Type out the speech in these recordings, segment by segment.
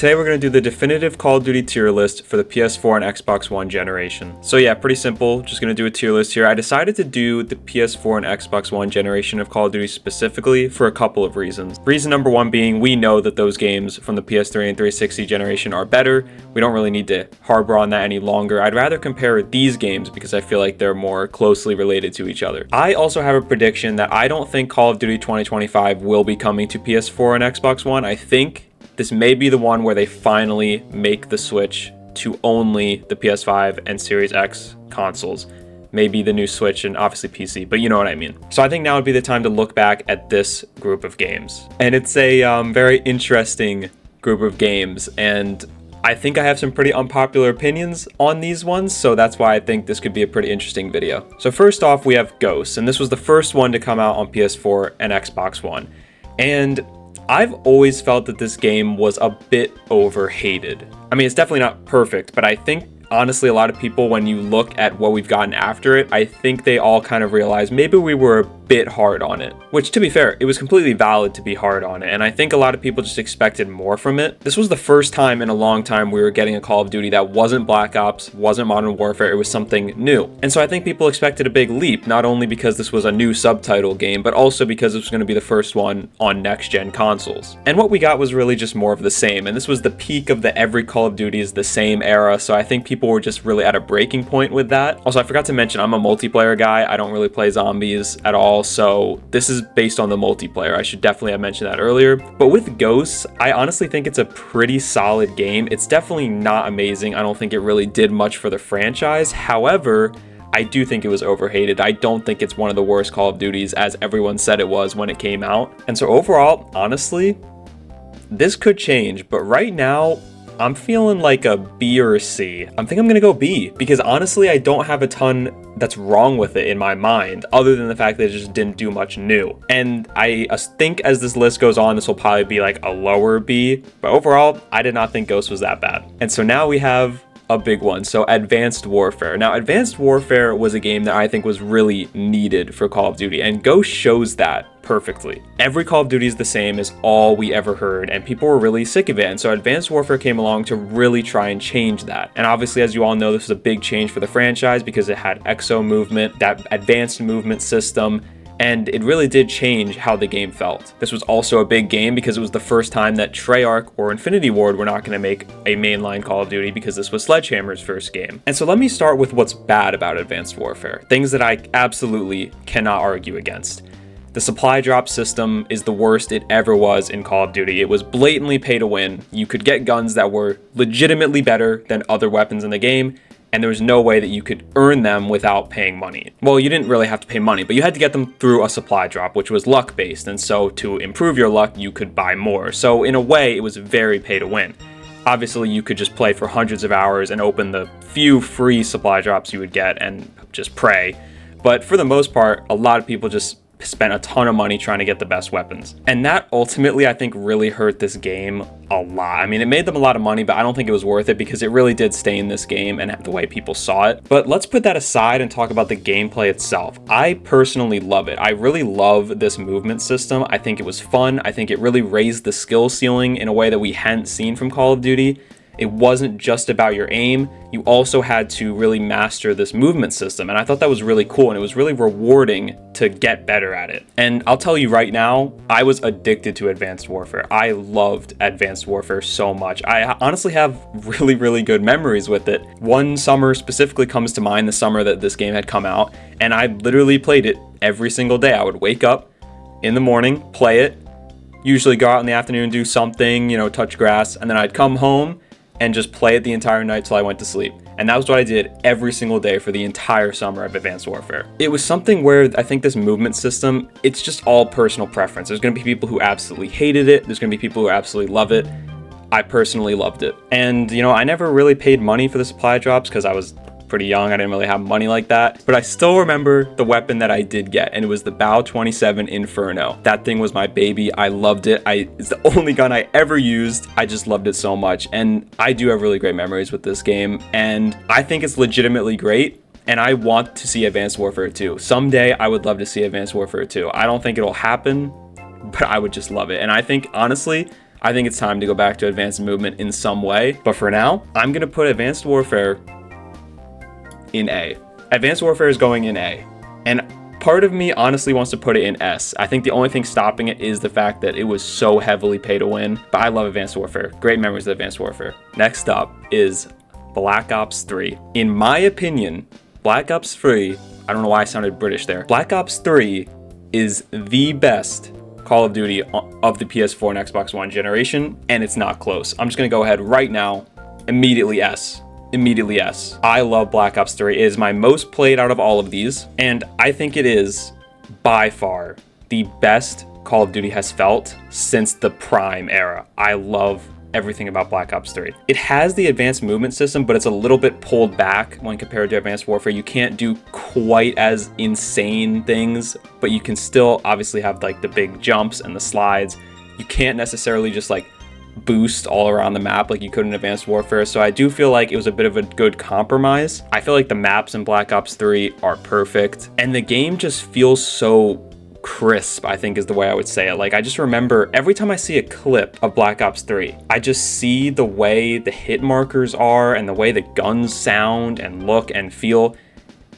today we're going to do the definitive Call of Duty tier list for the PS4 and Xbox One generation. So yeah, pretty simple, just going to do a tier list here. I decided to do the PS4 and Xbox One generation of Call of Duty specifically for a couple of reasons. Reason number one being, we know that those games from the PS3 and 360 generation are better. We don't really need to harbor on that any longer. I'd rather compare these games because I feel like they're more closely related to each other. I also have a prediction that I don't think Call of Duty 2025 will be coming to PS4 and Xbox One. I think this may be the one where they finally make the switch to only the PS5 and Series X consoles. Maybe the new Switch and obviously PC, but you know what I mean. So I think now would be the time to look back at this group of games. And it's a very interesting group of games, and I think I have some pretty unpopular opinions on these ones, so that's why I think this could be a pretty interesting video. So first off, we have Ghosts, and this was the first one to come out on PS4 and Xbox One. And I've always felt that this game was a bit overhated. I mean, it's definitely not perfect, but I think honestly, a lot of people, when you look at what we've gotten after it, I think they all kind of realize maybe we were a bit hard on it. Which, to be fair, it was completely valid to be hard on it, and I think a lot of people just expected more from it. This was the first time in a long time we were getting a Call of Duty that wasn't Black Ops, wasn't Modern Warfare, it was something new. And so I think people expected a big leap, not only because this was a new subtitle game, but also because it was going to be the first one on next-gen consoles. And what we got was really just more of the same, and this was the peak of the every Call of Duty is the same era, so I think people were just really at a breaking point with that. Also, I forgot to mention, I'm a multiplayer guy. I don't really play zombies at all, so this is based on the multiplayer. I should definitely have mentioned that earlier. But with Ghosts, I honestly think it's a pretty solid game. It's definitely not amazing. I don't think it really did much for the franchise. However, I do think it was overhated. I don't think it's one of the worst Call of Duties as everyone said it was when it came out. And so overall, honestly, this could change, but right now, I'm feeling like a B or a C. I think I'm gonna go B because honestly, I don't have a ton that's wrong with it in my mind, other than the fact that it just didn't do much new. And I think as this list goes on, this will probably be like a lower B, but overall, I did not think Ghost was that bad. And so now we have a big one. So Advanced Warfare. Now, Advanced Warfare was a game that I think was really needed for Call of Duty, and Ghost shows that perfectly. Every Call of Duty is the same is all we ever heard, and people were really sick of it. And so Advanced Warfare came along to really try and change that. And obviously, as you all know, this was a big change for the franchise because it had exo movement, that advanced movement system, and it really did change how the game felt. This was also a big game because it was the first time that Treyarch or Infinity Ward were not going to make a mainline Call of Duty because this was Sledgehammer's first game. And so let me start with what's bad about Advanced Warfare, things that I absolutely cannot argue against. The supply drop system is the worst it ever was in Call of Duty. It was blatantly pay to win. You could get guns that were legitimately better than other weapons in the game, and there was no way that you could earn them without paying money. Well, you didn't really have to pay money, but you had to get them through a supply drop, which was luck-based, and so to improve your luck, you could buy more. So in a way, it was very pay to win. Obviously, you could just play for hundreds of hours and open the few free supply drops you would get and just pray. But for the most part, a lot of people just spent a ton of money trying to get the best weapons. And that ultimately, I think, really hurt this game a lot. I mean, it made them a lot of money, but I don't think it was worth it because it really did stain this game and the way people saw it. But let's put that aside and talk about the gameplay itself. I personally love it. I really love this movement system. I think it was fun. I think it really raised the skill ceiling in a way that we hadn't seen from Call of Duty. It wasn't just about your aim. You also had to really master this movement system. And I thought that was really cool. And it was really rewarding to get better at it. And I'll tell you right now, I was addicted to Advanced Warfare. I loved Advanced Warfare so much. I honestly have really, really good memories with it. One summer specifically comes to mind, the summer that this game had come out. And I literally played it every single day. I would wake up in the morning, play it, usually go out in the afternoon, do something, touch grass. And then I'd come home and just play it the entire night till I went to sleep. And that was what I did every single day for the entire summer of Advanced Warfare. It was something where I think this movement system, it's just all personal preference. There's gonna be people who absolutely hated it. There's gonna be people who absolutely love it. I personally loved it. And I never really paid money for the supply drops because I was pretty young. I didn't really have money like that, but I still remember the weapon that I did get, and it was the BAU 27 Inferno. That thing was my baby. I loved it. It's the only gun I ever used. I just loved it so much, and I do have really great memories with this game, and I think it's legitimately great. And I want to see Advanced Warfare 2. Someday I would love to see Advanced Warfare 2. I don't think it'll happen, but I would just love it. And I think, honestly, I think it's time to go back to advanced movement in some way. But for now, I'm gonna put Advanced Warfare in A. Advanced Warfare is going in A. And part of me honestly wants to put it in S. I think the only thing stopping it is the fact that it was so heavily pay to win. But I love Advanced Warfare. Great memories of Advanced Warfare. Next up is Black Ops 3. In my opinion, Black Ops 3, I don't know why I sounded British there. Black Ops 3 is the best Call of Duty of the PS4 and Xbox One generation, and it's not close. I'm just gonna go ahead right now, immediately S. Immediately S. I love Black Ops 3. It is my most played out of all of these, and I think it is by far the best Call of Duty has felt since the Prime era. I love everything about Black Ops 3. It has the advanced movement system, but it's a little bit pulled back when compared to Advanced Warfare. You can't do quite as insane things, but you can still obviously have like the big jumps and the slides. You can't necessarily just like boost all around the map like you could in Advanced Warfare, so I do feel like it was a bit of a good compromise. I feel like the maps in Black Ops 3 are perfect, and the game just feels so crisp, I think is the way I would say it. Like, I just remember every time I see a clip of Black Ops 3, I just see the way the hit markers are and the way the guns sound and look and feel.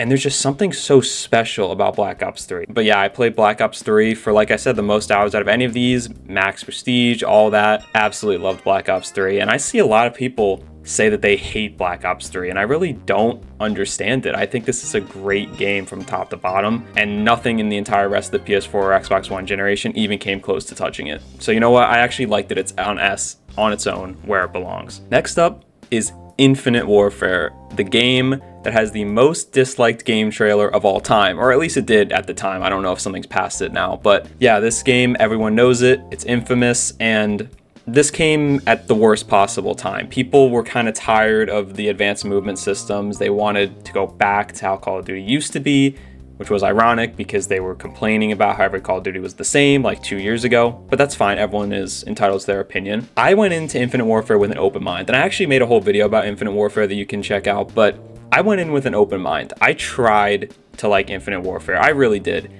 And there's just something so special about Black Ops 3. But yeah, I played Black Ops 3 for, like I said, the most hours out of any of these, max prestige, all that. Absolutely loved Black Ops 3. And I see a lot of people say that they hate Black Ops 3, and I really don't understand it. I think this is a great game from top to bottom, and nothing in the entire rest of the PS4 or Xbox One generation even came close to touching it. So you know what? I actually liked that it's on S on its own, where it belongs. Next up is Infinite Warfare, the game that has the most disliked game trailer of all time, or at least it did at the time. I don't know if something's past it now, but yeah, this game, everyone knows it. It's infamous, and this came at the worst possible time. People were kind of tired of the advanced movement systems. They wanted to go back to how Call of Duty used to be, which was ironic because they were complaining about how every Call of Duty was the same like 2 years ago, but that's fine. Everyone is entitled to their opinion. I went into Infinite Warfare with an open mind, and I actually made a whole video about Infinite Warfare that you can check out, but I went in with an open mind. I tried to like Infinite Warfare. I really did.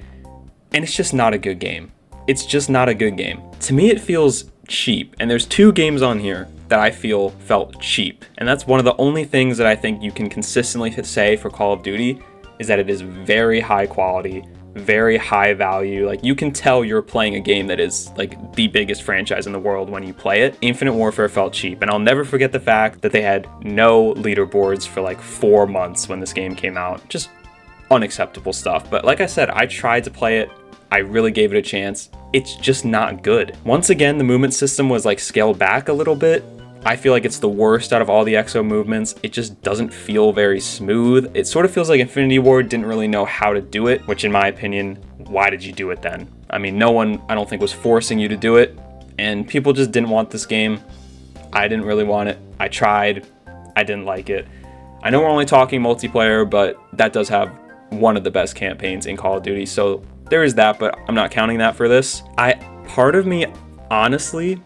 And it's just not a good game. It's just not a good game. To me, it feels cheap. And there's two games on here that I feel felt cheap. And that's one of the only things that I think you can consistently say for Call of Duty is that it is very high quality, very high value. Like, you can tell you're playing a game that is like the biggest franchise in the world when you play it. Infinite Warfare felt cheap, and I'll never forget the fact that they had no leaderboards for like 4 months when this game came out. Just unacceptable stuff. But like I said, I tried to play it. I really gave it a chance. It's just not good. Once again, the movement system was like scaled back a little bit. I feel like it's the worst out of all the EXO movements. It just doesn't feel very smooth. It sort of feels like Infinity Ward didn't really know how to do it, which in my opinion, why did you do it then? I mean, no one, I don't think, was forcing you to do it, and people just didn't want this game. I didn't really want it. I tried. I didn't like it. I know we're only talking multiplayer, but that does have one of the best campaigns in Call of Duty, so there is that, but I'm not counting that for this. Part of me honestly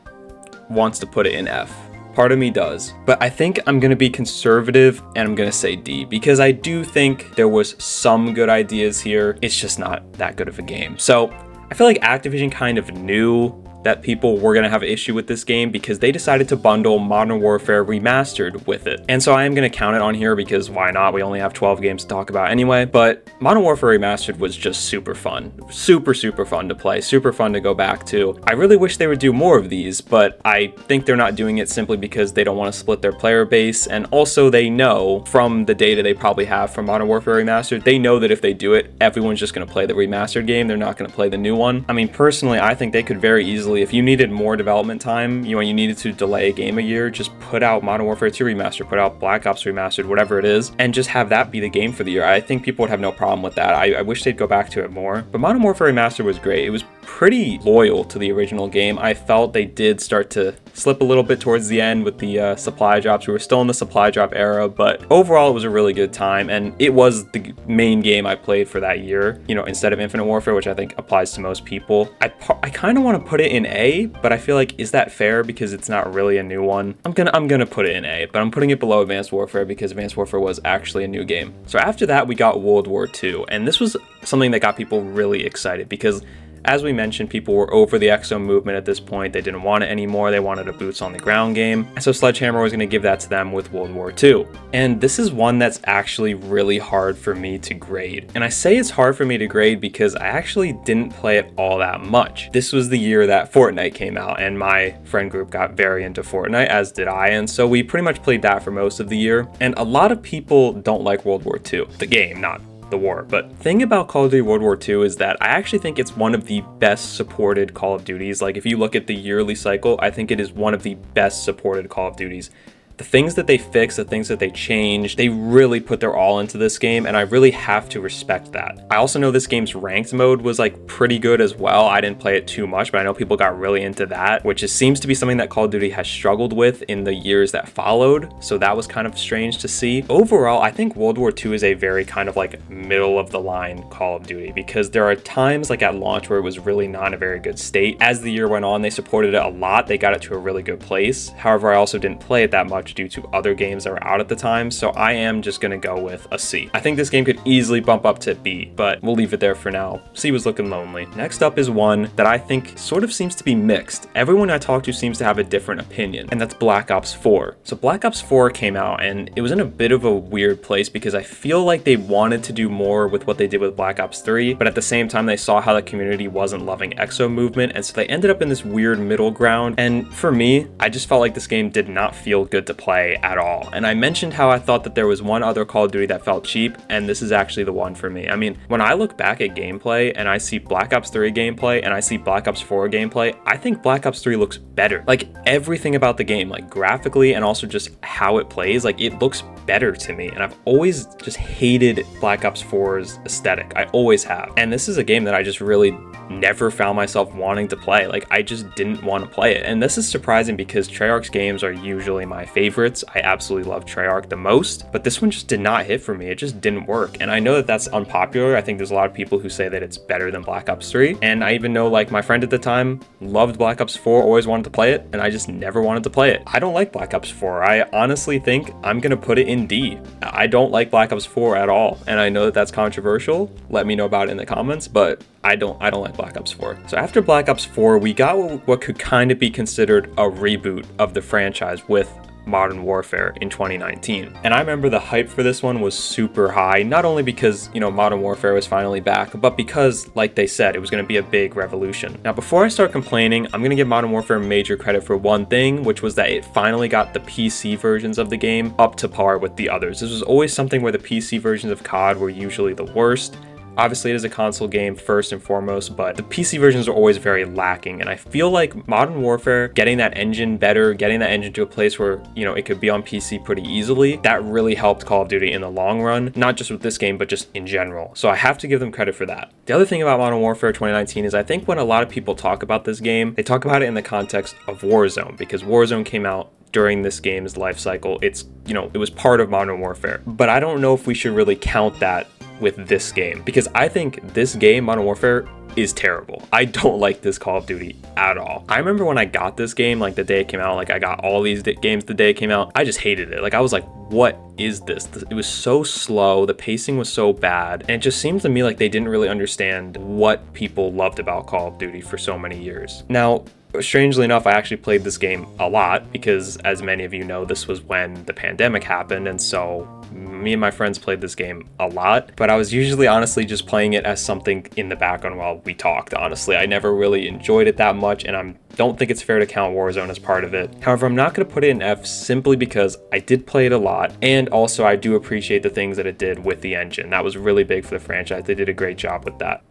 wants to put it in F. Part of me does, but I think I'm gonna be conservative and I'm gonna say D, because I do think there was some good ideas here. It's just not that good of a game. So I feel like Activision kind of knew that people were going to have an issue with this game because they decided to bundle Modern Warfare Remastered with it. And so I am going to count it on here because why not? We only have 12 games to talk about anyway. But Modern Warfare Remastered was just super fun. Super fun to play. Super fun to go back to. I really wish they would do more of these, but I think they're not doing it simply because they don't want to split their player base. And also they know from the data they probably have from Modern Warfare Remastered, they know that if they do it, everyone's just going to play the remastered game. They're not going to play the new one. I mean, personally, I think they could very easily, if you needed more development time, you needed to delay a game a year, just put out Modern Warfare 2 Remastered, put out Black Ops Remastered, whatever it is, and just have that be the game for the year. I think people would have no problem with that. I wish they'd go back to it more. But Modern Warfare Remastered was great. It was pretty loyal to the original game. I felt they did start to slip a little bit towards the end with the supply drops. We were still in the supply drop era, but overall it was a really good time, and it was the main game I played for that year, instead of Infinite Warfare, which I think applies to most people. I kind of want to put it in A, but I feel like, is that fair because it's not really a new one? I'm gonna put it in A, but I'm putting it below Advanced Warfare because Advanced Warfare was actually a new game. So after that, we got World War II, and this was something that got people really excited because As we mentioned, people were over the exo movement at this point. They didn't want it anymore. They wanted a boots on the ground game. And so Sledgehammer was going to give that to them with World War II. And this is one that's actually really hard for me to grade. And I say it's hard for me to grade because I actually didn't play it all that much. This was the year that Fortnite came out, and my friend group got very into Fortnite, as did I. And so we pretty much played that for most of the year. And a lot of people don't like World War II, the game, not the war. But the thing about Call of Duty World War II is that I actually think it's one of the best supported Call of Duties. Like, if you look at the yearly cycle, I think it is one of the best supported Call of Duties. The things that they fix, the things that they change, they really put their all into this game, and I really have to respect that. I also know this game's ranked mode was like pretty good as well. I didn't play it too much, but I know people got really into that, which seems to be something that Call of Duty has struggled with in the years that followed, so that was kind of strange to see. Overall, I think World War II is a very kind of like middle of the line Call of Duty, because there are times like at launch where it was really not in a very good state. As the year went on, they supported it a lot. They got it to a really good place. However, I also didn't play it that much due to other games that were out at the time, so I am just gonna go with a C. I think this game could easily bump up to B, but we'll leave it there for now. C was looking lonely. Next up is one that I think sort of seems to be mixed. Everyone I talk to seems to have a different opinion, and that's Black Ops 4. So Black Ops 4 came out, and it was in a bit of a weird place because I feel like they wanted to do more with what they did with Black Ops 3, but at the same time they saw how the community wasn't loving exo movement, and so they ended up in this weird middle ground. And for me, I just felt like this game did not feel good to play at all. And I mentioned how I thought that there was one other Call of Duty that felt cheap, and this is actually the one for me. I mean, when I look back at gameplay and I see Black Ops 3 gameplay and I see Black Ops 4 gameplay, I think Black Ops 3 looks better. Like, everything about the game, like graphically and also just how it plays, like it looks better to me. And I've always just hated Black Ops 4's aesthetic. I always have. And this is a game that I just really never found myself wanting to play. Like, I just didn't want to play it. And this is surprising because Treyarch's games are usually my favorites. I absolutely love Treyarch the most, but this one just did not hit for me. It just didn't work. And I know that that's unpopular. I think there's a lot of people who say that it's better than Black Ops 3. And I even know, like, my friend at the time loved Black Ops 4, always wanted to play it, and I just never wanted to play it. I don't like Black Ops 4. I honestly think I'm gonna put it in D. I don't like Black Ops 4 at all. And I know that that's controversial. Let me know about it in the comments, but I don't like Black Ops 4. So after Black Ops 4, we got what could kind of be considered a reboot of the franchise with Modern Warfare in 2019. And I remember the hype for this one was super high, not only because, you know, Modern Warfare was finally back, but because, like they said, it was going to be a big revolution. Now, before I start complaining, I'm going to give Modern Warfare major credit for one thing, which was that it finally got the PC versions of the game up to par with the others. This was always something where the PC versions of COD were usually the worst. Obviously, it is a console game first and foremost, but the PC versions are always very lacking. And I feel like Modern Warfare, getting that engine better, getting that engine to a place where, you know, it could be on PC pretty easily, that really helped Call of Duty in the long run, not just with this game, but just in general. So I have to give them credit for that. The other thing about Modern Warfare 2019 is I think when a lot of people talk about this game, they talk about it in the context of Warzone, because Warzone came out during this game's life cycle. It's, you know, it was part of Modern Warfare. But I don't know if we should really count that with this game, because I think this game, Modern Warfare, is terrible. I don't like this Call of Duty at all. I remember when I got this game, like the day it came out, like I got all these games the day it came out, I just hated it. Like, I was like, what is this? It was so slow, the pacing was so bad, and it just seemed to me like they didn't really understand what people loved about Call of Duty for so many years. Now, strangely enough, I actually played this game a lot because, as many of you know, this was when the pandemic happened, and so me and my friends played this game a lot, but I was usually honestly just playing it as something in the background while we talked. Honestly, I never really enjoyed it that much, and I don't think it's fair to count Warzone as part of it. However, I'm not going to put it in F simply because I did play it a lot, and also I do appreciate the things that it did with the engine. That was really big for the franchise. They did a great job with that.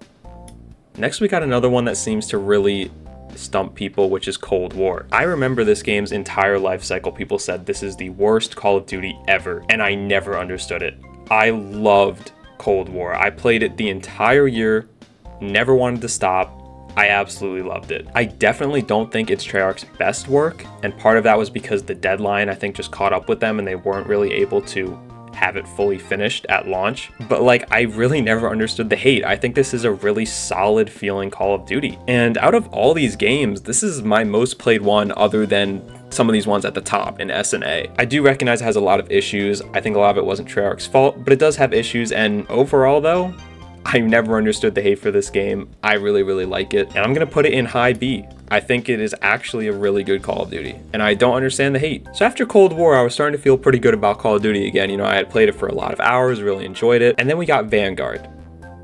Next, we got another one that seems to really stump people, which is Cold War. I remember this game's entire life cycle. People said this is the worst Call of Duty ever, and I never understood it. I loved Cold War. I played it the entire year, never wanted to stop. I absolutely loved it. I definitely don't think it's Treyarch's best work, and part of that was because the deadline, I think, just caught up with them and they weren't really able to have it fully finished at launch. But like, I really never understood the hate. I think this is a really solid feeling Call of Duty. And out of all these games, this is my most played one other than some of these ones at the top in S and A. I do recognize it has a lot of issues. I think a lot of it wasn't Treyarch's fault, but it does have issues. And overall though, I never understood the hate for this game. I really, really like it. And I'm gonna put it in high B. I think it is actually a really good Call of Duty, and I don't understand the hate. So after Cold War, I was starting to feel pretty good about Call of Duty again. You know, I had played it for a lot of hours, really enjoyed it. And then we got Vanguard.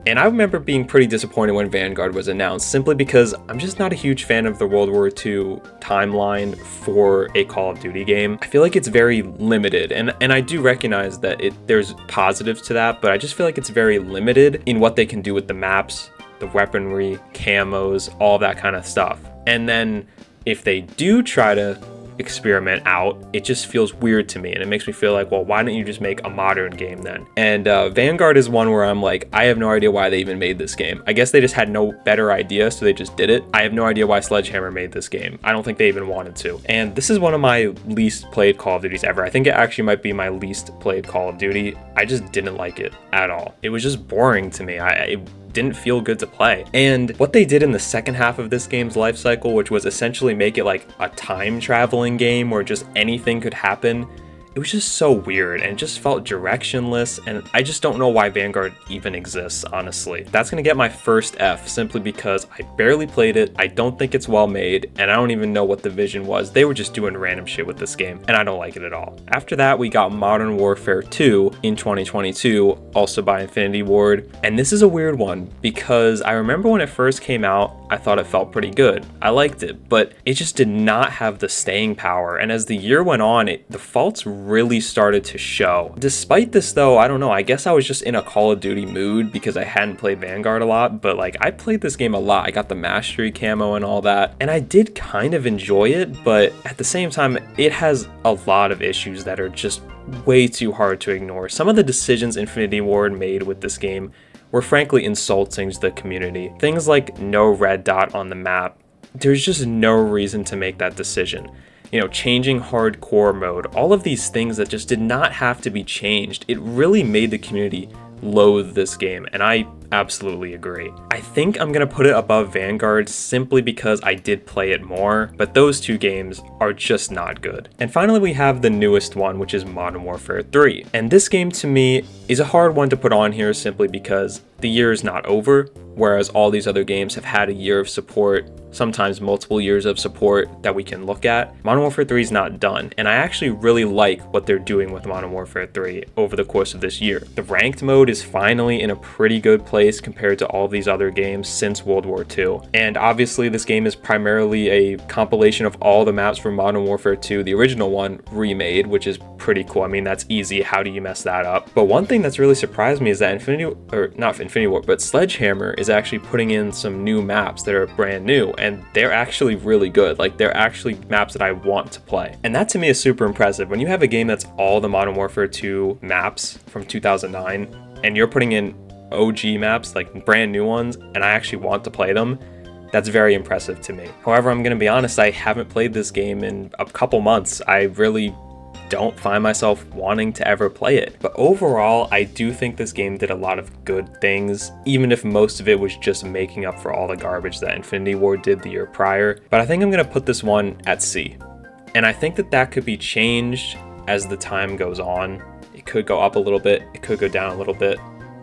And I remember being pretty disappointed when Vanguard was announced, simply because I'm just not a huge fan of the World War II timeline for a Call of Duty game. I feel like it's very limited, and I do recognize that there's positives to that, but I just feel like it's very limited in what they can do with the maps, the weaponry, camos, all that kind of stuff. And then if they do try to experiment out, it just feels weird to me, and it makes me feel like, well, why don't you just make a modern game then? And Vanguard is one where I'm like, I have no idea why they even made this game. I guess they just had no better idea, so they just did it. I have no idea why Sledgehammer made this game. I don't think they even wanted to. And this is one of my least played Call of Duties ever. I think it actually might be my least played Call of Duty. I just didn't like it at all. It was just boring to me. It didn't feel good to play. And what they did in the second half of this game's life cycle, which was essentially make it like a time traveling game where just anything could happen, it was just so weird and it just felt directionless, and I just don't know why Vanguard even exists, honestly. That's gonna get my first F, simply because I barely played it, I don't think it's well made, and I don't even know what the vision was. They were just doing random shit with this game, and I don't like it at all. After that, we got Modern Warfare 2 in 2022, also by Infinity Ward, and this is a weird one because I remember when it first came out, I thought it felt pretty good. I liked it, but it just did not have the staying power, and as the year went on, the faults really started to show. Despite this though, I don't know, I guess I was just in a Call of Duty mood because I hadn't played Vanguard a lot, but like I played this game a lot. I got the mastery camo and all that, and I did kind of enjoy it, but at the same time, it has a lot of issues that are just way too hard to ignore. Some of the decisions Infinity Ward made with this game were frankly insulting to the community. Things like no red dot on the map. There's just no reason to make that decision. You know, changing hardcore mode, all of these things that just did not have to be changed. It really made the community loathe this game, and I absolutely agree. I think I'm gonna put it above Vanguard simply because I did play it more, but those two games are just not good. And finally, we have the newest one, which is Modern Warfare 3. And this game to me is a hard one to put on here simply because the year is not over, whereas all these other games have had a year of support, sometimes multiple years of support that we can look at. Modern Warfare 3 is not done, and I actually really like what they're doing with Modern Warfare 3 over the course of this year. The ranked mode is finally in a pretty good place compared to all these other games since World War II. And obviously this game is primarily a compilation of all the maps from Modern Warfare 2, the original one, remade, which is pretty cool. I mean, that's easy. How do you mess that up? But one thing that's really surprised me is that Sledgehammer is actually putting in some new maps that are brand new, and they're actually really good. Like, they're actually maps that I want to play. And that to me is super impressive. When you have a game that's all the Modern Warfare 2 maps from 2009, and you're putting in OG maps, like brand new ones, and I actually want to play them, that's very impressive to me. However, I'm gonna be honest, I haven't played this game in a couple months. I really don't find myself wanting to ever play it. But overall, I do think this game did a lot of good things, even if most of it was just making up for all the garbage that Infinity Ward did the year prior. But I think I'm gonna put this one at C. And I think that could be changed as the time goes on. It could go up a little bit, it could go down a little bit.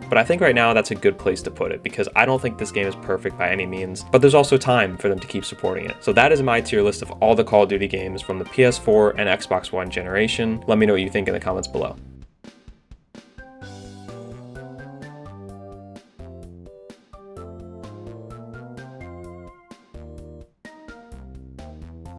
But I think right now that's a good place to put it, because I don't think this game is perfect by any means, but there's also time for them to keep supporting it. So that is my tier list of all the Call of Duty games from the PS4 and Xbox One generation. Let me know what you think in the comments below.